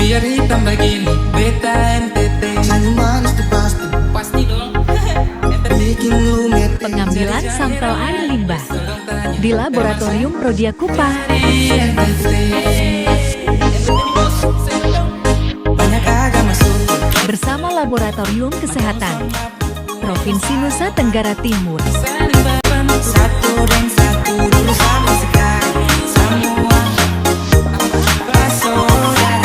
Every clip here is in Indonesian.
Biar hitam begini, beta NTT. Manis tuh pasti. Pasti dong. Bikin lu mete. Pengambilan sampel air limbah di Laboratorium Prodia Kupa. Banyak agak masuk. Bersama Laboratorium Kesehatan Provinsi Nusa Tenggara Timur. Satu dan satu dulu sama sekali. Semua bersaudara.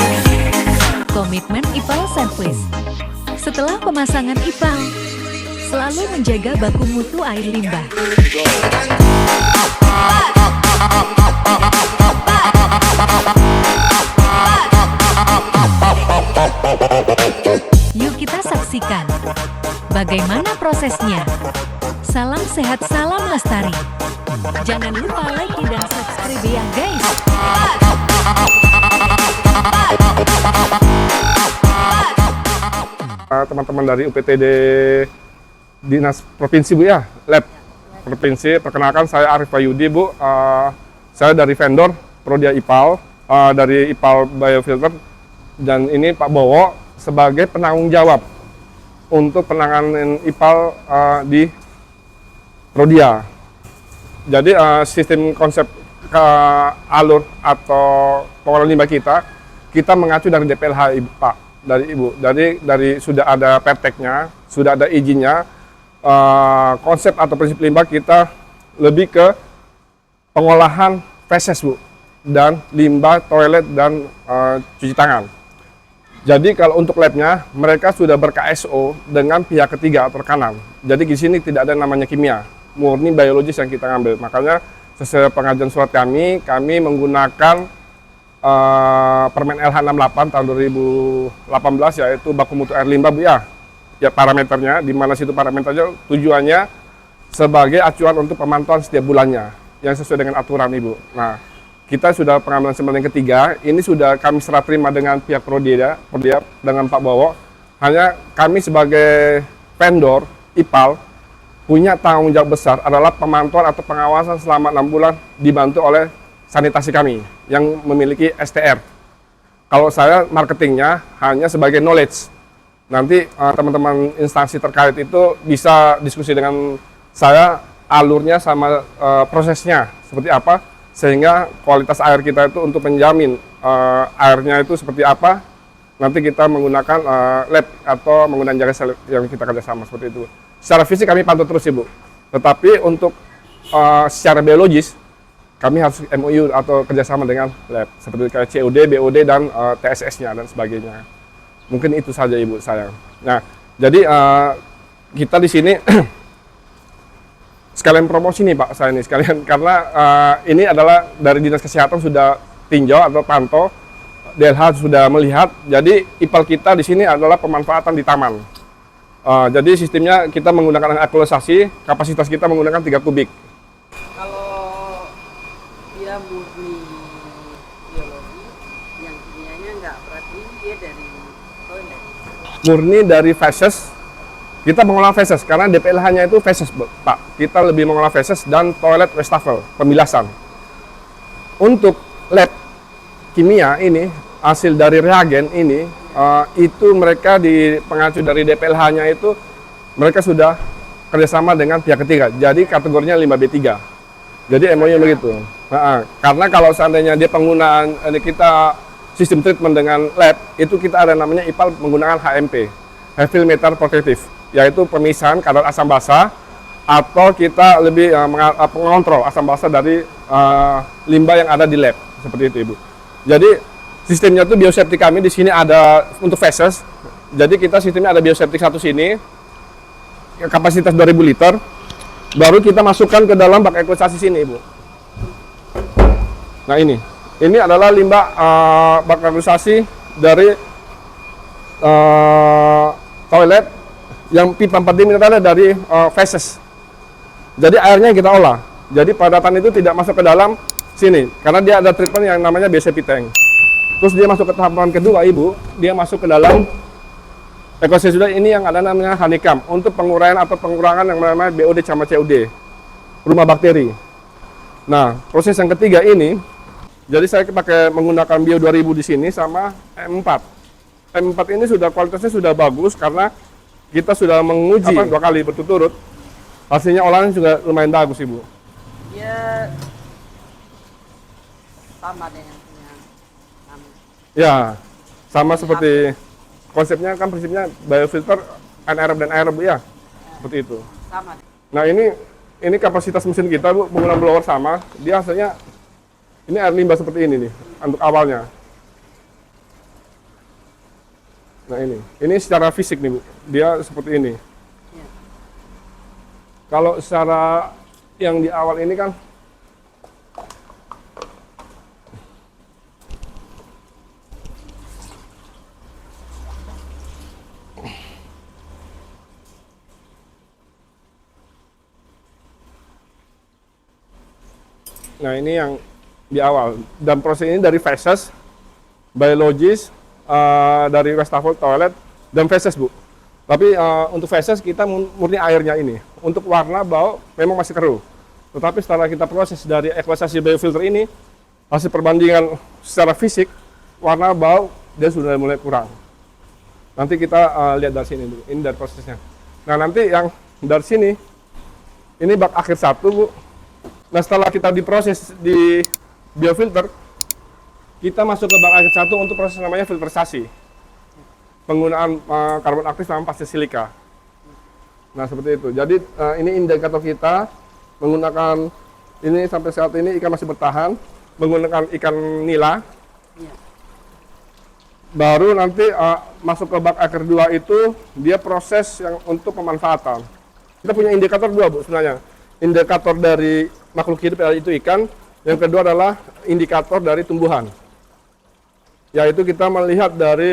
Komitmen IPAL Service. Setelah pemasangan IPAL, selalu menjaga baku mutu air limbah. Yuk kita saksikan bagaimana prosesnya. Salam sehat, salam lestari. Jangan lupa like dan subscribe ya guys. Teman-teman dari UPTD Dinas Provinsi Bu ya, Lab Provinsi. Perkenalkan saya Arif Bayudi Bu, saya dari vendor Prodia IPAL, dari IPAL Biofilter, dan ini Pak Bowo sebagai penanggung jawab untuk penanganan IPAL di Prodia. Jadi sistem konsep alur atau pengolahan limbah kita mengacu dari DPLH Pak. Dari Ibu, dari sudah ada perteknya, sudah ada izinnya, konsep atau prinsip limbah kita lebih ke pengolahan feses Bu, dan limbah toilet dan cuci tangan. Jadi kalau untuk labnya, mereka sudah ber-KSO dengan pihak ketiga atau rekanan. Jadi di sini tidak ada namanya kimia, murni biologis yang kita ngambil. Makanya sesuai pengajuan surat kami menggunakan Permen LH 68 tahun 2018, yaitu baku mutu air limbah Bu ya. Ya parameternya, di mana situ parameternya tujuannya sebagai acuan untuk pemantauan setiap bulannya yang sesuai dengan aturan Ibu. Nah, kita sudah pengambilan sampel yang ketiga, ini sudah kami serah terima dengan pihak Prodia dengan Pak Bowo. Hanya kami sebagai vendor IPAL punya tanggung jawab besar adalah pemantauan atau pengawasan selama 6 bulan dibantu oleh sanitasi kami yang memiliki STR. Kalau saya marketingnya hanya sebagai knowledge. Nanti teman-teman instansi terkait itu bisa diskusi dengan saya alurnya sama prosesnya seperti apa, sehingga kualitas air kita itu untuk menjamin airnya itu seperti apa. Nanti kita menggunakan lab atau menggunakan jaga sel yang kita kerjasama seperti itu. Secara fisik kami pantau terus Ibu. Tetapi untuk secara biologis kami harus MOU atau kerjasama dengan lab seperti kayak COD, BOD, dan TSS-nya dan sebagainya. Mungkin itu saja Ibu sayang. Nah, jadi kita di sini sekalian promosi nih Pak saya ini sekalian, karena ini adalah dari Dinas Kesehatan sudah tinjau atau pantau, DLH sudah melihat. Jadi IPAL kita di sini adalah pemanfaatan di taman. Jadi sistemnya kita menggunakan aktualisasi, kapasitas kita menggunakan 3 kubik. Dia murni biologi, yang kimianya enggak, berarti dia dari toilet. Murni dari feses Kita mengolah feses karena DPLH-nya itu feses, Pak. Kita lebih mengolah feses dan toilet wastafel, pemilasan. Untuk lab kimia ini, hasil dari reagen ini, itu mereka di pengacu dari DPLH-nya itu, mereka sudah kerjasama dengan pihak ketiga. Jadi kategorinya 5B3. Jadi MOU begitu. Karena kalau seandainya dia penggunaan kita sistem treatment dengan lab, itu kita ada namanya IPAL menggunakan HMP, Heavy Metal Protective, yaitu pemisahan kadar asam basa, atau kita lebih mengontrol asam basa dari limbah yang ada di lab, seperti itu Ibu. Jadi sistemnya itu bioseptik kami di sini ada untuk feses. Jadi kita sistemnya ada bioseptik satu sini, kapasitas 2000 liter, baru kita masukkan ke dalam bak ekosasi sini Ibu. Nah ini adalah limbah bak ekosasi dari toilet yang pipa 4 diameter adalah dari feses. Jadi airnya kita olah. Jadi padatan itu tidak masuk ke dalam sini karena dia ada treatment yang namanya bioseptic tank. Terus dia masuk ke tahapan kedua Ibu, dia masuk ke dalam ekosistem ini yang ada namanya honeycomb untuk penguraian atau pengurangan yang namanya BOD sama COD, rumah bakteri. Nah, proses yang ketiga ini, jadi saya pakai menggunakan Bio 2000 di sini sama M4. M4 ini sudah kualitasnya sudah bagus karena kita sudah menguji 2 kali berturut-turut. Hasilnya olahan juga lumayan bagus Ibu. Dia sama dengan punya kami. Ya, sama seperti konsepnya kan prinsipnya biofilter anaerob dan aerob ya. Seperti itu. Sama. Nah, ini kapasitas mesin kita Bu, menggunakan blower sama. Dia hasilnya ini air limbah seperti ini nih untuk awalnya. Nah, ini secara fisik nih Bu. Dia seperti ini. Ya. Kalau secara yang di awal ini kan nah ini yang di awal, dan proses ini dari feses, biologis, dari wastafel toilet dan feses Bu. Tapi untuk feses kita murni airnya ini. Untuk warna bau memang masih keruh. Tetapi setelah kita proses dari ekosasi biofilter ini, hasil perbandingan secara fisik, warna bau dia sudah mulai kurang. Nanti kita lihat dari sini dulu. Ini dari prosesnya. Nah nanti yang dari sini, ini bak akhir 1 Bu. Nah setelah kita diproses di biofilter, kita masuk ke bak akhir 1 untuk proses namanya filterisasi. Penggunaan karbon aktif sama pasta silika. Nah seperti itu. Jadi ini indikator kita menggunakan ini sampai saat ini ikan masih bertahan menggunakan ikan nila. Iya. Baru nanti masuk ke bak akhir 2 itu dia proses yang untuk pemanfaatan. Kita punya indikator 2 Bu sebenarnya. Indikator dari makhluk hidup yaitu ikan. Yang kedua adalah indikator dari tumbuhan. Yaitu kita melihat dari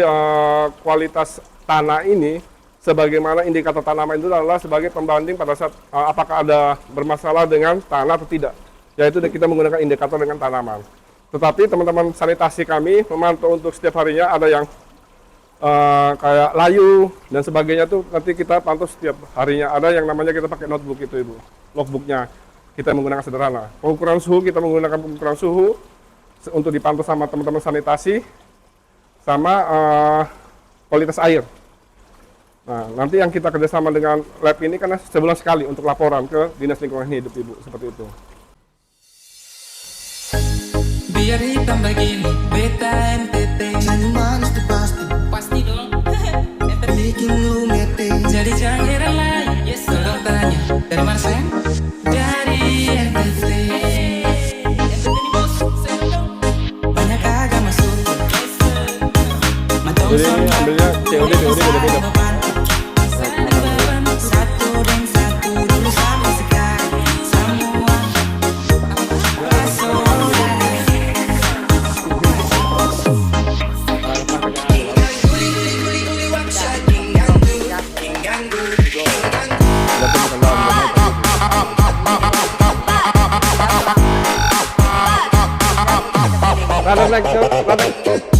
kualitas tanah ini, sebagaimana indikator tanaman itu adalah sebagai pembanding pada saat apakah ada bermasalah dengan tanah atau tidak. Yaitu kita menggunakan indikator dengan tanaman. Tetapi teman-teman sanitasi kami memantau untuk setiap harinya ada yang kayak layu dan sebagainya tuh nanti kita pantau setiap harinya. Ada yang namanya kita pakai notebook itu Ibu, logbooknya kita menggunakan sederhana. Pengukuran suhu kita menggunakan pengukuran suhu untuk dipantau sama teman-teman sanitasi, sama kualitas air. Nah nanti yang kita kerjasama dengan lab ini karena sebulan sekali untuk laporan ke Dinas Lingkungan Hidup Ibu, seperti itu. Biar hitam begini, beta NTT. Senyum manis tuh pasti Pasti dong. bikin lu mete. Jadi jangan heran lagi. Yes, kalau tanya dari mana saya? Dari NTT. NTT nih bos, saya dong. Banyak agak masuk. Mantau Jadi ini ambilnya COD beda-beda. Satu dan satu dulu sama sekarang semua Next.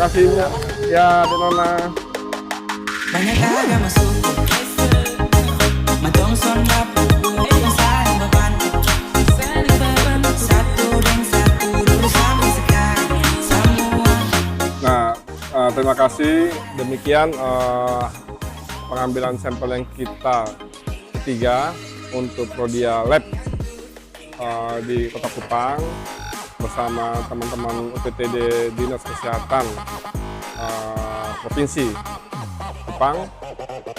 yang kasih ya Denona. Banyak agama suku Matong son rapuku Saling membantu Satu dan satu dulu sampai sekarang semua. Nah, terima kasih. Demikian pengambilan sampel yang kita ketiga untuk Prodia Lab di Kota Kupang bersama teman-teman UPTD Dinas Kesehatan Provinsi Kupang,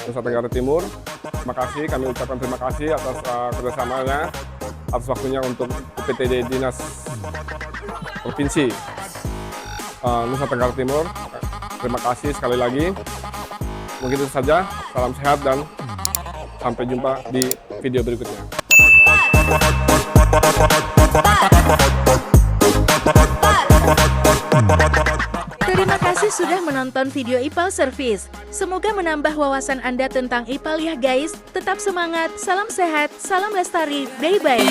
Nusa Tenggara Timur. Terima kasih, kami ucapkan terima kasih atas kerjasamanya, atas waktunya untuk UPTD Dinas Provinsi Nusa Tenggara Timur. Terima kasih sekali lagi. Mungkin itu saja, salam sehat dan sampai jumpa di video berikutnya. Terima kasih sudah menonton video IPAL Service. Semoga menambah wawasan Anda tentang IPAL ya guys. Tetap semangat, salam sehat, salam lestari, bye-bye.